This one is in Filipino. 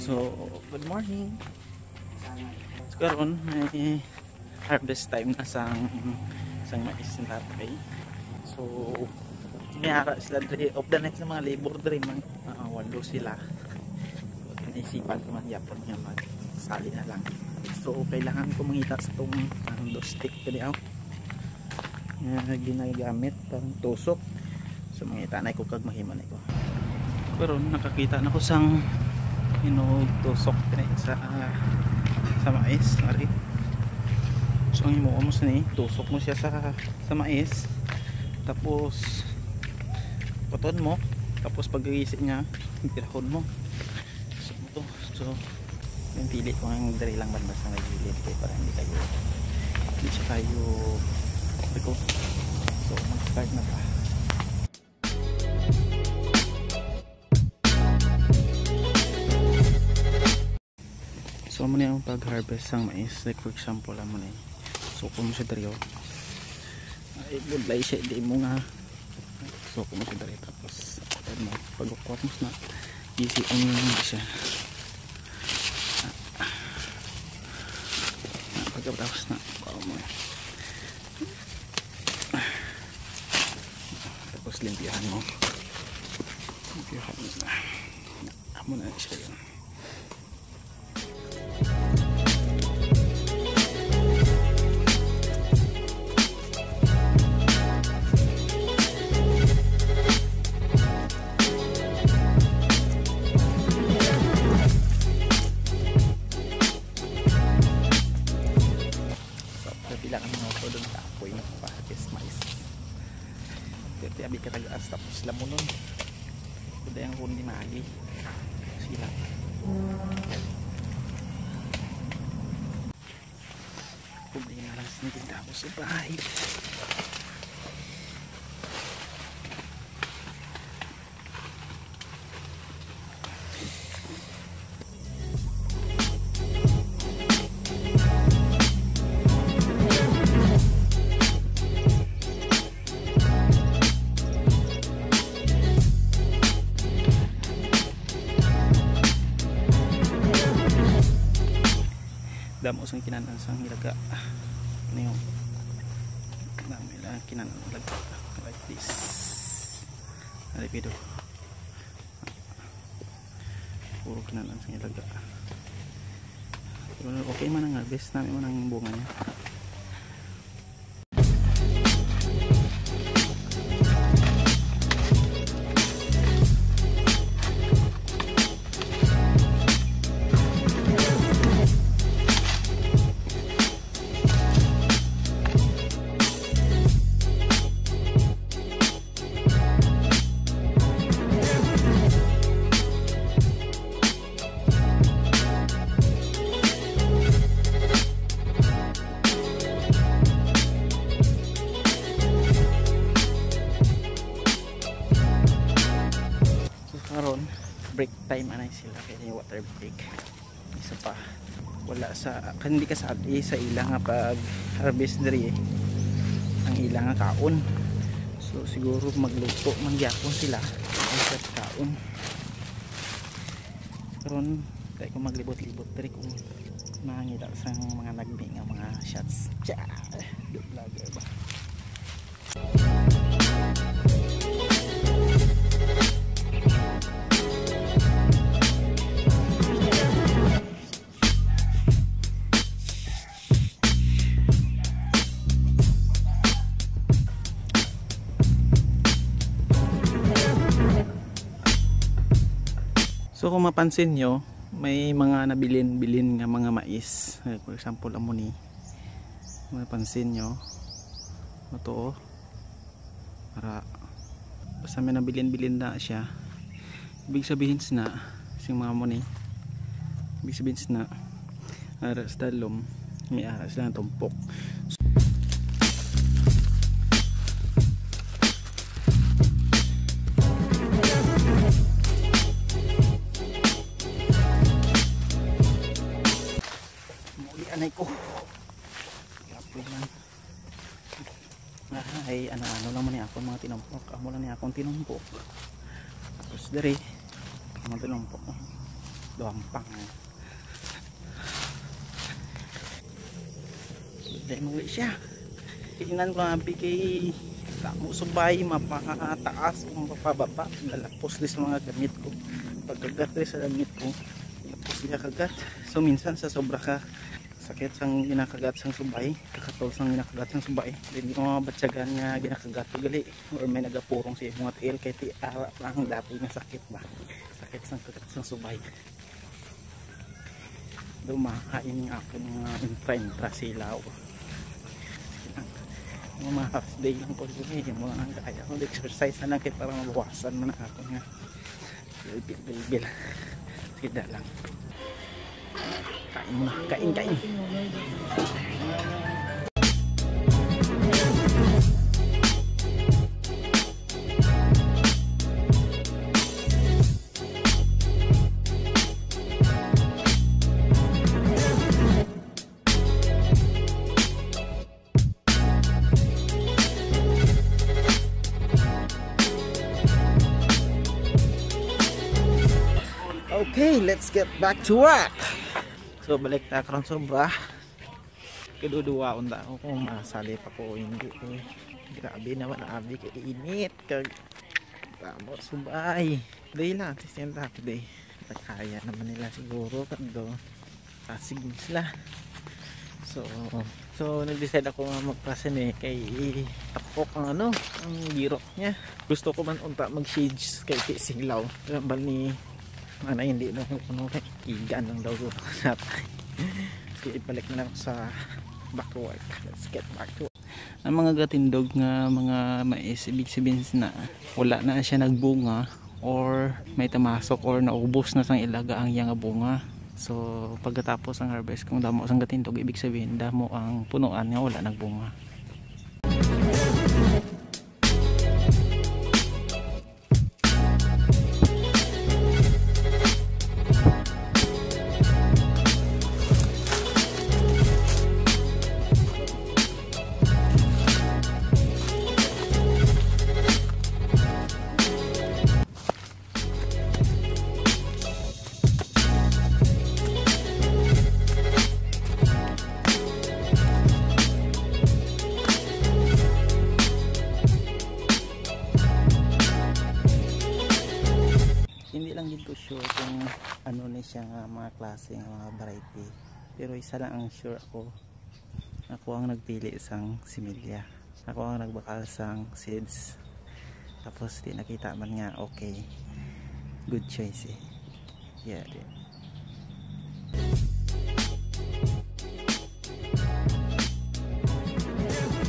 So, good morning. So, karon may harvest time na sang mais na tatay. So, may ara sila dre of the next na mga labor dre man walo sila. So, naisipan ko man yapon nga magsali na lang. So, kailangan ko mangita sa tong stick kani aw. Nga ginagamit pang tusok. So, mangita na ko kag mahiman ko. Pero nakakita na ko sang tusok sa mais ari. So ang imo mo ni tusok mo siya sa mais, tapos puton mo, tapos paggigising niya pirahon mo. So yung pili ko ang dali lang banda sa gilid kay para hindi siya kayo bigo. So mag-start na ba. So mo na yung pag-harvest ng mais, like for example mo na suko mo siya dari ay budlay siya, di mo nga suko mo siya dari, tapos pag-ukwat mo na easy on mo siya pagkatapos na bawa mo tapos limpihan mo na amo na siya yun. Bilang ang mga doon sa apoy magpahagis mais. Dito abi ka tagas tapos lamunon. Kuda yung hundi magi. Sila. Problema lang sa naging tapos sa bahay. Damo sang kinanan sang ilaga ano yung dami lang kinanan ilaga like this alipido puro kinanan sang ilaga pero okay man ang harvest namin man ang bunga niya. Karon break time anay sila kaya yung water break isa pa wala sa hindi ka sabi sa ilang nga pag harvest diri ang ilang nga kaon, so siguro magluto mangyapon sila sa kaon. Karon kaya ko maglibot-libot diri kung nakangita sa mga nagbi nga mga shots do vlogger ba. So kung mapansin nyo, may mga nabilin-bilin nga mga mais. For example, amoni. Mapansin nyo, ito para basta may nabilin-bilin na siya. Ibig sabihin na, sing mga amoni, ibig sabihin na, aras dalom, may aras lang tumpok. Anay ko yapoy lang ay ano lang man ako mga tinumpok amo lang ni akong tinumpok tapos dari mga tinumpok Duwampang. Dahil muli siya. Tingnan ko nga kay tamo subay, mapataas o mapababa. Lalapos din sa mga gamit ko. Pagkagat rin sa gamit ko, lapos niya kagat. So minsan sa sobra ka sakit sang ginakagat sang subay, kakatol sang ginakagat sang subay, hindi ko mabatsagan nga ginakagat gali or may nagapurong sa mga tiil kay ti ara lang dati nga sakit ba, sakit sang kagat sang subay. Dumahain nga ako mga intra silaw, mga half day lang ko yung mga kaya ko exercise na lang kay para mabawasan mo na ako nga bilbil. Sige lang, kain muna, kain. Okay, let's get back to work. So balik na karon sobra. Kaduduwaon na ako kung masali pa ko hindi eh. Grabe naman abi kay init kag tamo subay. Day lang sisenta day. Kaya naman nila siguro kando. Kasig sila. So nag-decide ako nga magpasin eh kay takok ang ano, ang biro niya. Gusto ko man unta mag-shades kay silaw. Rambal ni mana hindi na ano kay igan lang daw ko natay. So ibalik na lang sa back to work. Let's get back to work. Ang mga gatindog nga mga mais, ibig sabihin na wala na siya nagbunga or may tamasok or naubos na sang ilaga ang iyang bunga. So pagkatapos ang harvest kung damo sang gatindog, ibig sabihin damo ang punuan nga wala nagbunga. Hindi lang dito sure kung ano ni siya nga mga klase ng mga variety, pero isa lang ang sure ako ang nagpili sang similya, ako ang nagbakal sang seeds, tapos di nakita man nga okay, good choice eh. Yeah,